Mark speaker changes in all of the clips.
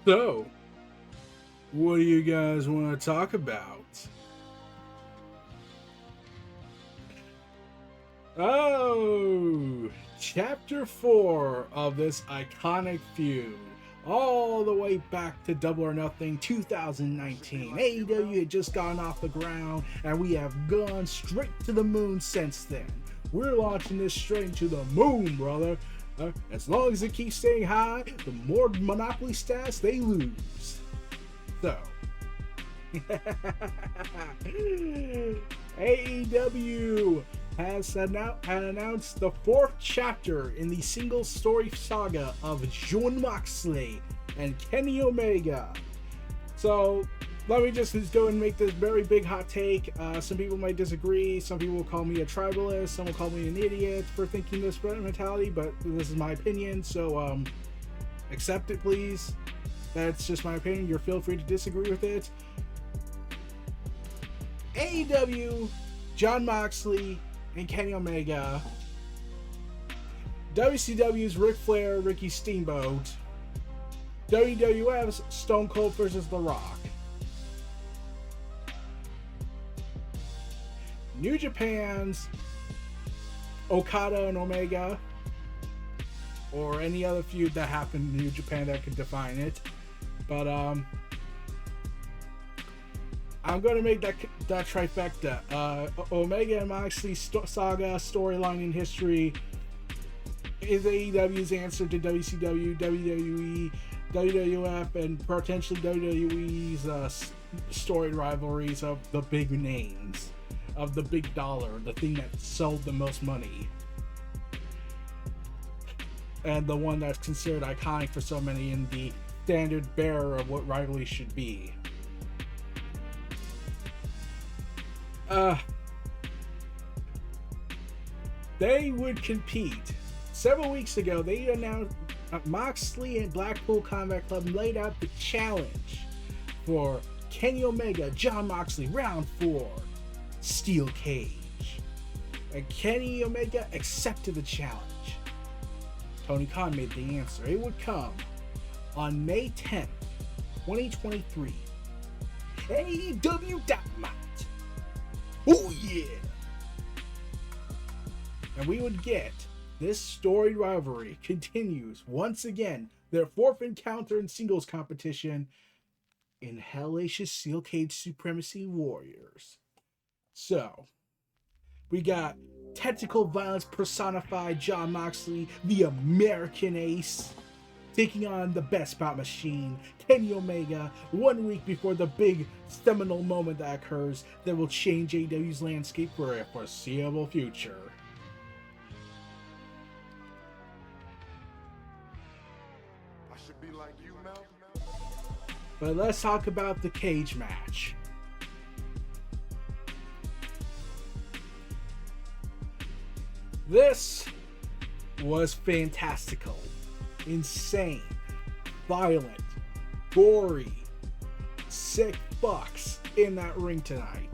Speaker 1: So, what do you guys want to talk about? Oh, Chapter 4 of this iconic feud. All the way back to Double or Nothing 2019. AEW had just gotten off the ground, and we have gone straight to the moon since then. We're launching this straight into the moon, brother. As long as it keeps staying high, the more Monopoly stats they lose. So, AEW has announced the fourth chapter in the single story saga of Jon Moxley and Kenny Omega. So let me just go and make this very big hot take. Some people might disagree. Some people will call me a tribalist. Some will call me an idiot for thinking this mentality, but this is my opinion. So accept it, please. That's just my opinion. You're feel free to disagree with it. AEW, Jon Moxley, and Kenny Omega. WCW's Ric Flair, Ricky Steamboat. WWF's Stone Cold versus The Rock. New Japan's Okada and Omega, or any other feud that happened in New Japan that could define it. But I'm going to make that trifecta. Omega and Moxley saga storyline in history is AEW's answer to WCW, WWE, WWF, and potentially WWE's storied rivalries of the big names, of the big dollar, the thing that sold the most money, and the one that's considered iconic for so many and the standard bearer of what rivalry should be. They would compete. Several weeks ago, they announced Moxley and Blackpool Combat Club laid out the challenge for Kenny Omega, Jon Moxley, round 4, steel cage. And Kenny Omega accepted the challenge. Tony Khan made the answer. It would come on May 10th, 2023. AEW Dynamite. Oh yeah! And we would get this storied rivalry continues once again, their fourth encounter in singles competition in Hellacious Steel Cage Supremacy Warriors. So, we got technical violence personified Jon Moxley, the American Ace, taking on the best bout machine, Kenny Omega, 1 week before the big seminal moment that occurs that will change AEW's landscape for a foreseeable future.
Speaker 2: I should be like you, Mel.
Speaker 1: But let's talk about the cage match. This was fantastical. Insane, violent, gory, sick fucks in that ring tonight.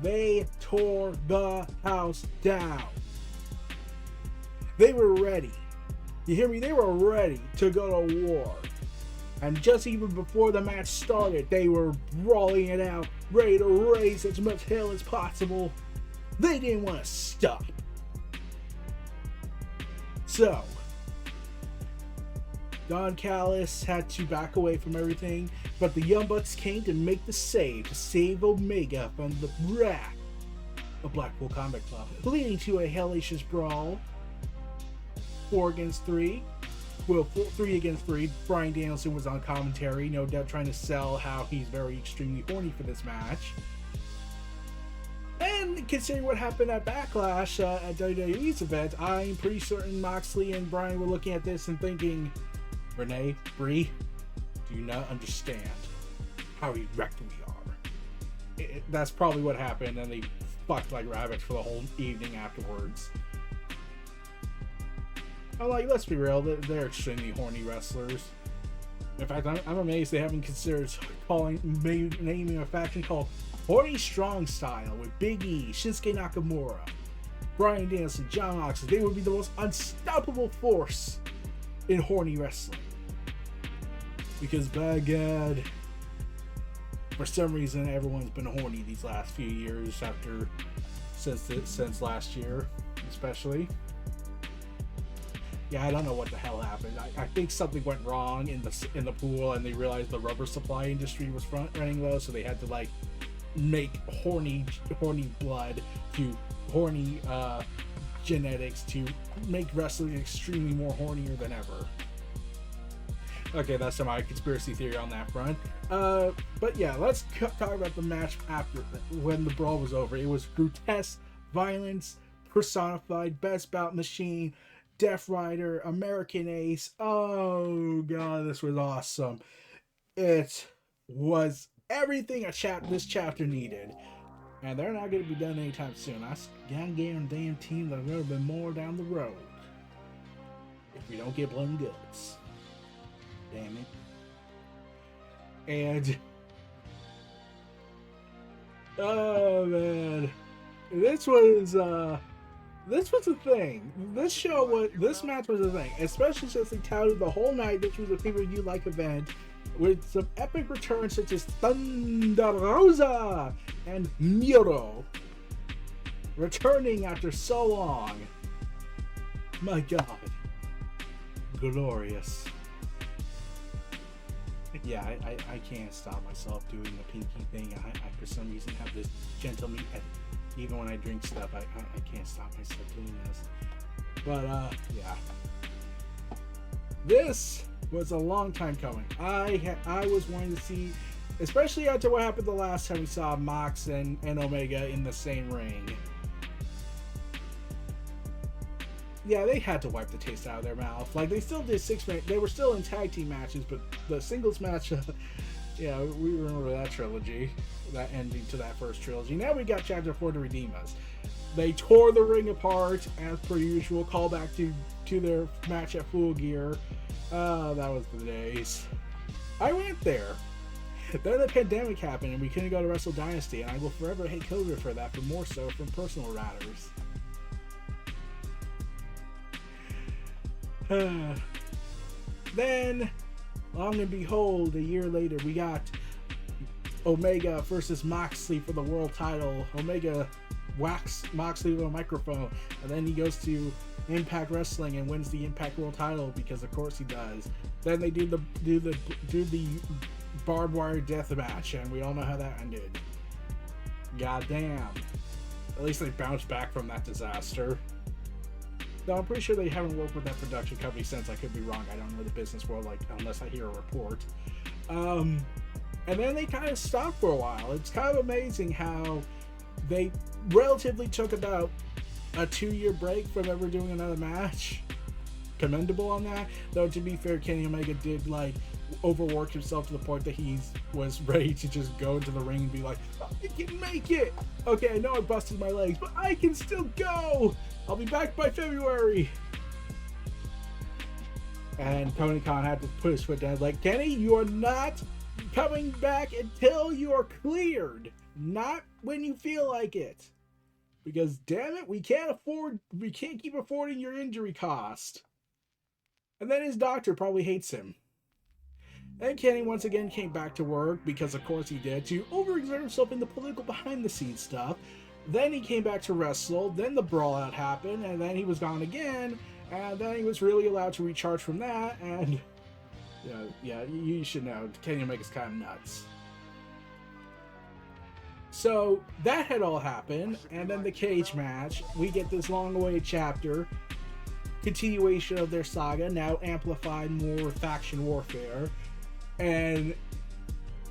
Speaker 1: They tore the house down. They were ready. You hear me? They were ready to go to war. And just even before the match started, they were brawling it out, ready to raise as much hell as possible. They didn't want to stop. So, Don Callis had to back away from everything, but the Young Bucks came to make the save to save Omega from the wrath of Blackpool Combat Club, leading to a hellacious brawl. 4 against 3. Well, 3 against 3. Bryan Danielson was on commentary, no doubt trying to sell how he's very extremely horny for this match. And considering what happened at Backlash at WWE's event, I'm pretty certain Moxley and Bryan were looking at this and thinking, Renee, Brie, do you not understand how erect we are? That's probably what happened, and they fucked like rabbits for the whole evening afterwards. I'm like, let's be real, they're extremely horny wrestlers. In fact, I'm amazed they haven't considered naming a faction called Horny Strong Style with Big E, Shinsuke Nakamura, Bryan Danielson, Jon Moxley. They would be the most unstoppable force in horny wrestling. Because by God, for some reason everyone's been horny these last few years since last year, especially. Yeah, I don't know what the hell happened. I think something went wrong in the pool, and they realized the rubber supply industry was running low, so they had to like make horny blood to horny genetics to make wrestling extremely more hornier than ever. Okay, that's my conspiracy theory on that front. But yeah, let's talk about the match after when the brawl was over. It was grotesque violence personified, best bout machine, Death Rider, American Ace. Oh god, this was awesome. It was everything this chapter needed. And they're not going to be done anytime soon. I guarantee there's going to be more down the road. If we don't get blood and guts. Damn it. And oh man, this was a thing. This match was a thing, especially since they touted the whole night this was a pay-per-view like event with some epic returns such as Thunder Rosa and Miro returning after so long. My god, glorious. Yeah, I can't stop myself doing the pinky thing. I for some reason have this gentleman, even when I drink stuff, I can't stop myself doing this. But yeah, this was a long time coming. I was wanting to see, especially after what happened the last time we saw Mox and Omega in the same ring. Yeah, they had to wipe the taste out of their mouth. Like, they still did they were still in tag team matches, but the singles match, yeah, we remember that trilogy, that ending to that first trilogy. Now we got Chapter 4 to redeem us. They tore the ring apart, as per usual, call back to their match at Full Gear. That was the days. I went there. Then the pandemic happened, and we couldn't go to Wrestle Dynasty, and I will forever hate COVID for that, but more so from personal matters. Then, long and behold, a year later, we got Omega versus Moxley for the world title. Omega whacks Moxley with a microphone, and then he goes to Impact Wrestling and wins the Impact World title, because of course he does. Then they do the barbed wire deathmatch, and we all know how that ended. Goddamn. At least they bounced back from that disaster. Though I'm pretty sure they haven't worked with that production company since. I could be wrong. I don't know the business world, like, unless I hear a report. And then they kind of stopped for a while. It's kind of amazing how they relatively took about a 2-year break from ever doing another match. Commendable on that. Though, to be fair, Kenny Omega did, like, overwork himself to the point that he was ready to just go into the ring and be like, I can make it! Okay, I know I busted my legs, but I can still go! I'll be back by February! And Tony Khan had to put his foot down, like, Kenny, you are not coming back until you are cleared. Not when you feel like it. Because, damn it, we can't keep affording your injury cost. And then his doctor probably hates him. And Kenny once again came back to work, because of course he did, to overexert himself in the political behind-the-scenes stuff. Then he came back to wrestle, then the brawl-out happened, and then he was gone again, and then he was really allowed to recharge from that, and yeah, you should know, Kenny Omega's kind of nuts. So, that had all happened, and then the cage match, we get this long-awaited chapter, continuation of their saga, now amplified, more faction warfare, and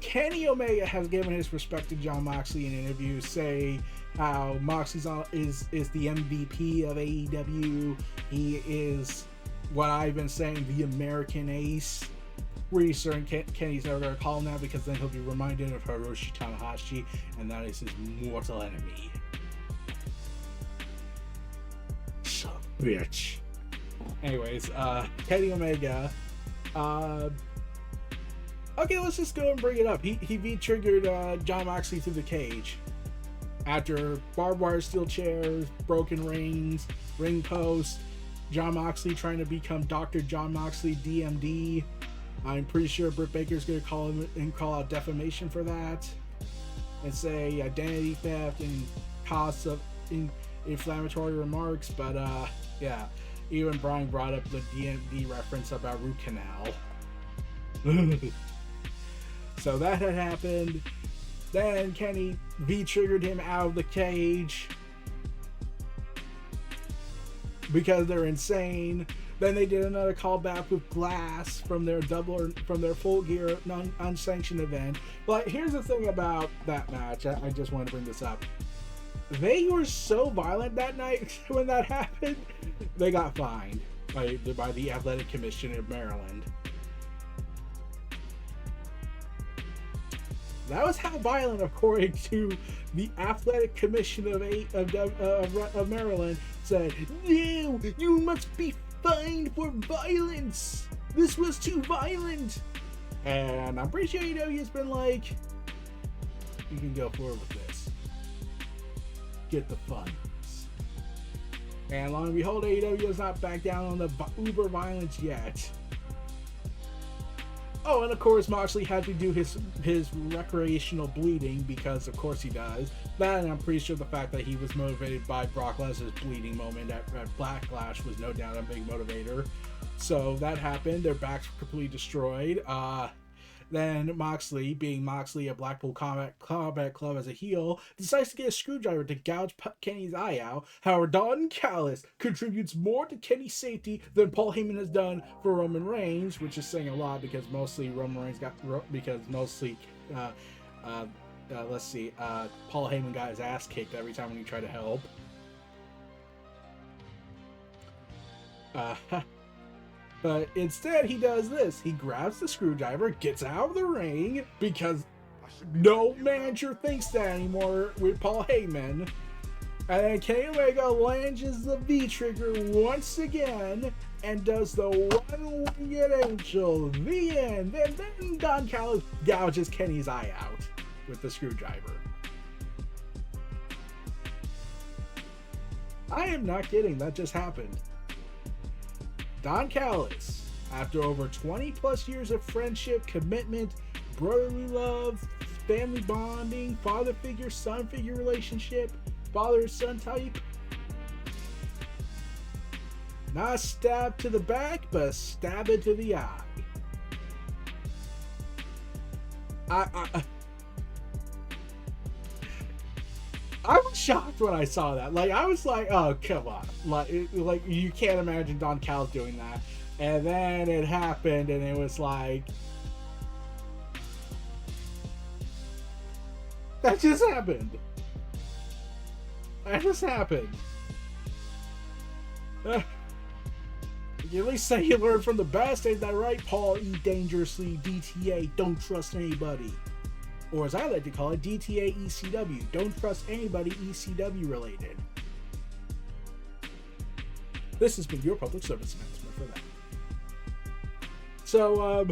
Speaker 1: Kenny Omega has given his respect to Jon Moxley in interviews, say how Moxley's is the MVP of AEW. He is what I've been saying, the American Ace. Pretty certain Kenny's never going to call him that, because then he'll be reminded of Hiroshi Tanahashi, and that is his mortal enemy. Son of a bitch. Anyways, Kenny Omega. Okay, let's just go and bring it up. He V-triggered Jon Moxley through the cage. After barbed wire steel chairs, broken rings, ring post, Jon Moxley trying to become Dr. Jon Moxley, DMD. I'm pretty sure Britt Baker's going to call him and call out defamation for that, and say identity theft and cause of inflammatory remarks. But yeah, even Brian brought up the DMD reference about root canal. So that had happened. Then Kenny V-triggered him out of the cage because they're insane. Then they did another callback with Glass from their Full Gear Unsanctioned event. But here's the thing about that match. I just want to bring this up. They were so violent that night when that happened. They got fined by the Athletic Commission of Maryland. That was how violent, according to the Athletic Commission of Maryland, said, "No, you must be fined for violence. This was too violent." And I'm pretty sure AEW has been like, you can go forward with this. Get the funds. And long and behold, AEW has not backed down on the uber violence yet. Oh, and of course Moxley had to do his recreational bleeding, because of course he does. That, and I'm pretty sure the fact that he was motivated by Brock Lesnar's bleeding moment at Backlash was no doubt a big motivator. So that happened. Their backs were completely destroyed. Then Moxley, being Moxley at Blackpool Combat Club as a heel, decides to get a screwdriver to gouge Kenny's eye out. However, Don Callis contributes more to Kenny's safety than Paul Heyman has done for Roman Reigns, which is saying a lot, because mostly Paul Heyman got his ass kicked every time when he tried to help. But instead, he does this. He grabs the screwdriver, gets out of the ring, because no manager thinks that anymore with Paul Heyman. And then Kenny Omega lunges the V-trigger once again and does the one-winged angel. The end. And then Don Callis gouges Kenny's eye out with the screwdriver. I am not kidding. That just happened. Don Callis, after over 20 plus years of friendship, commitment, brotherly love, family bonding, father figure, son figure relationship, father son type, not a stab to the back, but a stab into the eye. I was shocked when I saw that. Like, I was like, oh, come on. Like you can't imagine Don Callis doing that. And then it happened, and it was like, that just happened. That just happened. You at least say you learned from the best, ain't that right? Paul E. Dangerously, DTA, don't trust anybody. Or as I like to call it, DTA ECW. Don't trust anybody ECW related. This has been your public service announcement for that. So,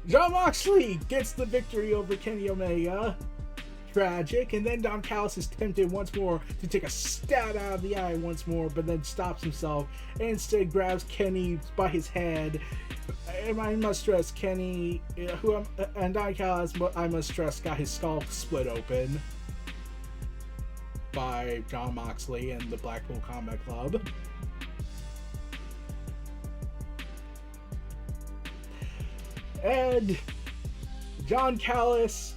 Speaker 1: Jon Moxley gets the victory over Kenny Omega. Tragic. And then Don Callis is tempted once more to take a stab out of the eye once more, but then stops himself and instead grabs Kenny by his head. And I must stress, Kenny, and Don Callis, I must stress, got his skull split open by Jon Moxley and the Blackpool Combat Club. And Don Callis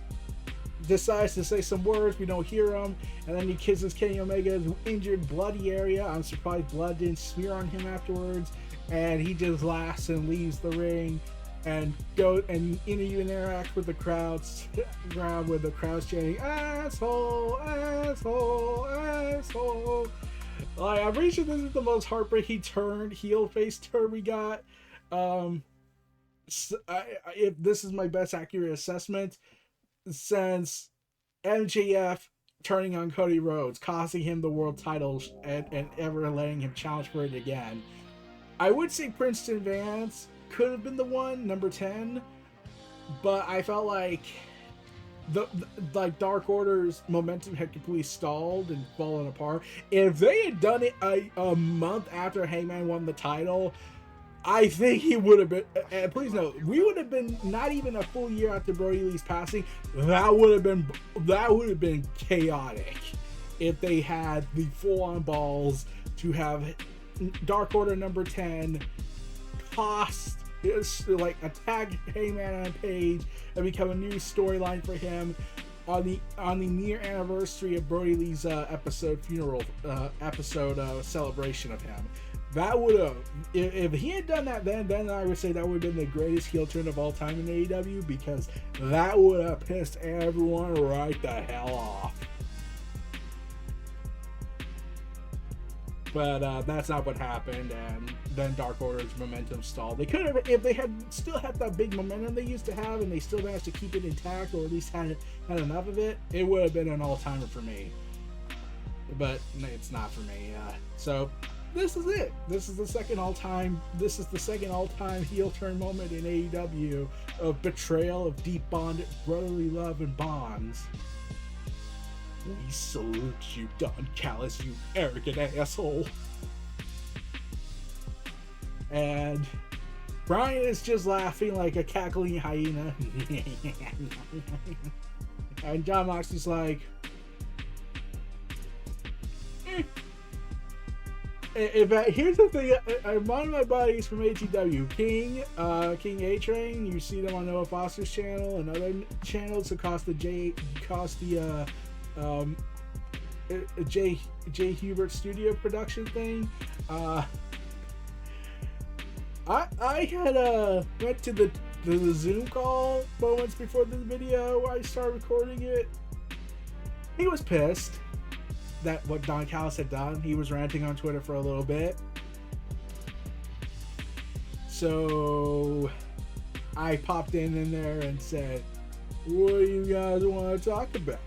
Speaker 1: decides to say some words, we don't hear him, and then he kisses Kenny Omega's injured, bloody area. I'm surprised blood didn't smear on him afterwards. And he just laughs and leaves the ring and go and even interact with the crowds with the crowds chanting, "Asshole, asshole, asshole." Like, I'm pretty sure this is the most heartbreaking heel face turn we got. If this is my best accurate assessment since MJF turning on Cody Rhodes, costing him the world title and ever letting him challenge for it again. I would say Princeton Vance could have been the one, number 10, but I felt like Dark Order's momentum had completely stalled and fallen apart. If they had done it a month after Heyman won the title, I think he would have been, and please note, we would have been not even a full year after Brody Lee's passing. That would have been chaotic if they had the full-on balls to have Dark Order number 10 cost, like, attack Heyman and Page and become a new storyline for him on the near anniversary of Brody Lee's episode celebration of him. That would have, if he had done that then I would say that would have been the greatest heel turn of all time in AEW, because that would have pissed everyone right the hell off. But that's not what happened, and then Dark Order's momentum stalled. They could have, if they had still had that big momentum they used to have, and they still managed to keep it intact, or at least had enough of it, it would have been an all-timer for me. But it's not for me. So this is it. This is the second all-time heel turn moment in AEW of betrayal of deep bonded brotherly love and bonds. We salute you, Don Callis, you arrogant asshole. And Brian is just laughing like a cackling hyena. And Jon Moxley's like, here's the thing. One of my buddies from AEW, King A-Train, you see them on Noah Foster's channel and other channels across the J Hubert studio production thing. I had went to the Zoom call moments before this video. I started recording it. He was pissed that what Don Callis had done. He was ranting on Twitter for a little bit. So I popped in there and said, "What do you guys want to talk about?"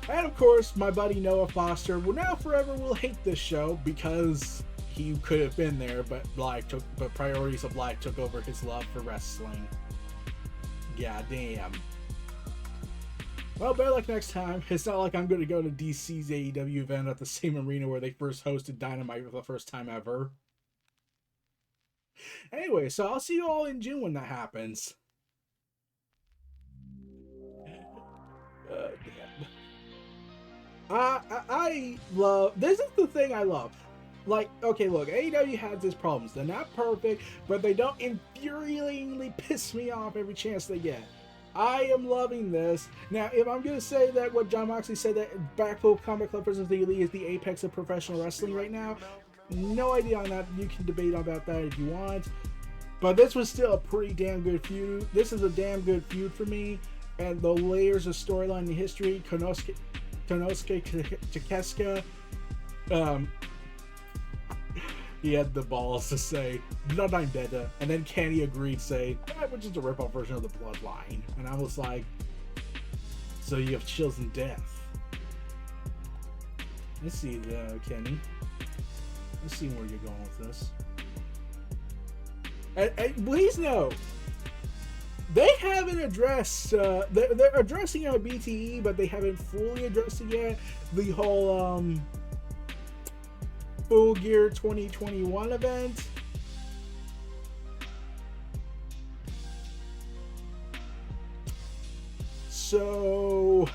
Speaker 1: And of course, my buddy Noah Foster will now forever will hate this show because he could have been there, but priorities of life took over his love for wrestling. God damn. Well, better luck next time. It's not like I'm going to go to DC's AEW event at the same arena where they first hosted Dynamite for the first time ever. Anyway, so I'll see you all in June when that happens. Damn. I love, this is the thing I love. Like, okay, look, AEW has its problems. They're not perfect, but they don't infuriatingly piss me off every chance they get. I am loving this. Now, if I'm going to say that what Jon Moxley said, that Blackpool Combat Club versus the Elite is the apex of professional wrestling right now, no idea on that. You can debate about that if you want. But this was still a pretty damn good feud. This is a damn good feud for me. And the layers of storyline and history, Konosuke Takeshita, he had the balls to say, "Bloodline Data," and then Kenny agreed, saying, which is a rip-off version of the Bloodline. And I was like, so you have chills and death. Let's see, Kenny. Let's see where you're going with this. And please know, they haven't addressed, they're addressing our BTE, but they haven't fully addressed it yet. The whole, Full Gear 2021 event. So,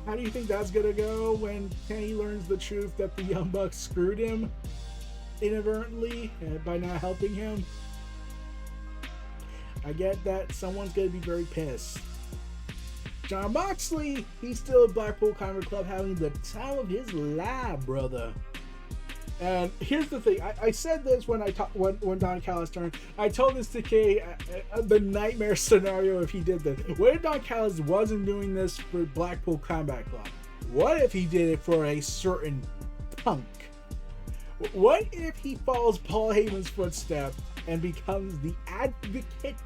Speaker 1: how do you think that's gonna go when Kenny learns the truth that the Young Bucks screwed him inadvertently by not helping him? I get that someone's gonna be very pissed. Jon Moxley, he's still at Blackpool Combat Club having the time of his life, brother. And here's the thing, I said this when when Don Callis turned. I told this to Kay, the nightmare scenario if he did this. What if Don Callis wasn't doing this for Blackpool Combat Club? What if he did it for a certain punk? What if he follows Paul Heyman's footsteps and becomes the advocate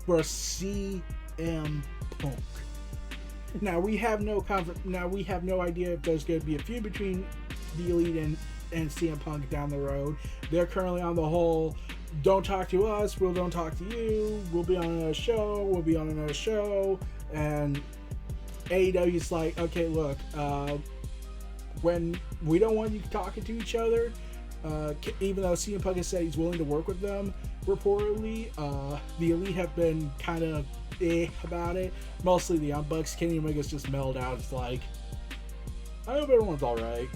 Speaker 1: for CM Punk? Now we have no idea if there's going to be a feud between the Elite and CM Punk down the road. They're currently on the whole, don't talk to us, we'll don't talk to you, we'll be on another show, and AEW's like, okay, look, when we don't want you talking to each other, even though CM Punk has said he's willing to work with them, reportedly, the Elite have been kind of about it. Mostly the Young Bucks. Kenny Omega's just mellowed out. It's like, I hope everyone's alright.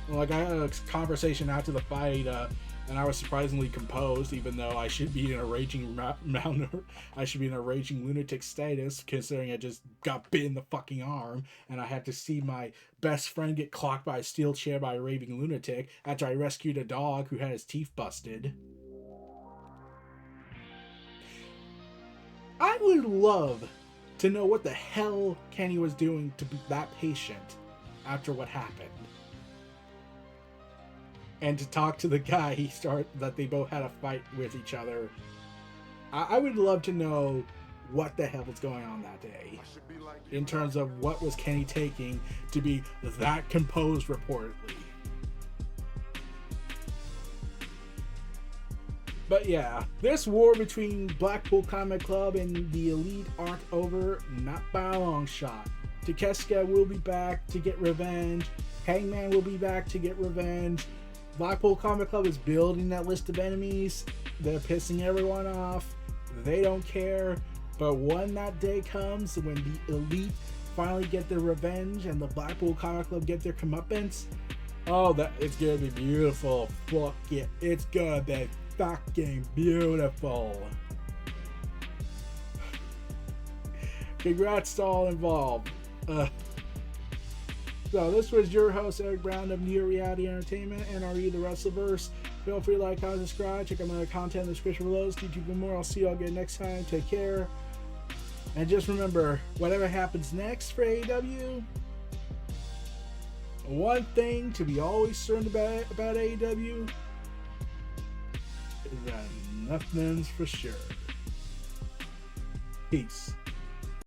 Speaker 1: Like, I had a conversation after the fight, and I was surprisingly composed, even though I should be in a raging I should be in a raging lunatic status, considering I just got bit in the fucking arm, and I had to see my best friend get clocked by a steel chair by a raving lunatic after I rescued a dog who had his teeth busted. I would love to know what the hell Kenny was doing to be that patient after what happened. And to talk to the guy that they both had a fight with each other. I would love to know what the hell was going on that day. In terms of what was Kenny taking to be that composed, reportedly. But yeah, this war between Blackpool Combat Club and the Elite aren't over, not by a long shot. Takeshita will be back to get revenge. Hangman will be back to get revenge. Blackpool Combat Club is building that list of enemies. They're pissing everyone off. They don't care. But when that day comes, when the Elite finally get their revenge and the Blackpool Combat Club get their comeuppance, it's gonna be beautiful. Fuck it. It's gonna be fucking beautiful. Congrats to all involved. So this was your host, Eric Brown of New Reality Entertainment, NRE The WrestleVerse. Feel free to like, comment, subscribe. Check out my other content in the description below. Stay tuned for more. I'll see you all again next time. Take care. And just remember, whatever happens next for AEW, one thing to be always certain about AEW is that nothing's for sure. Peace.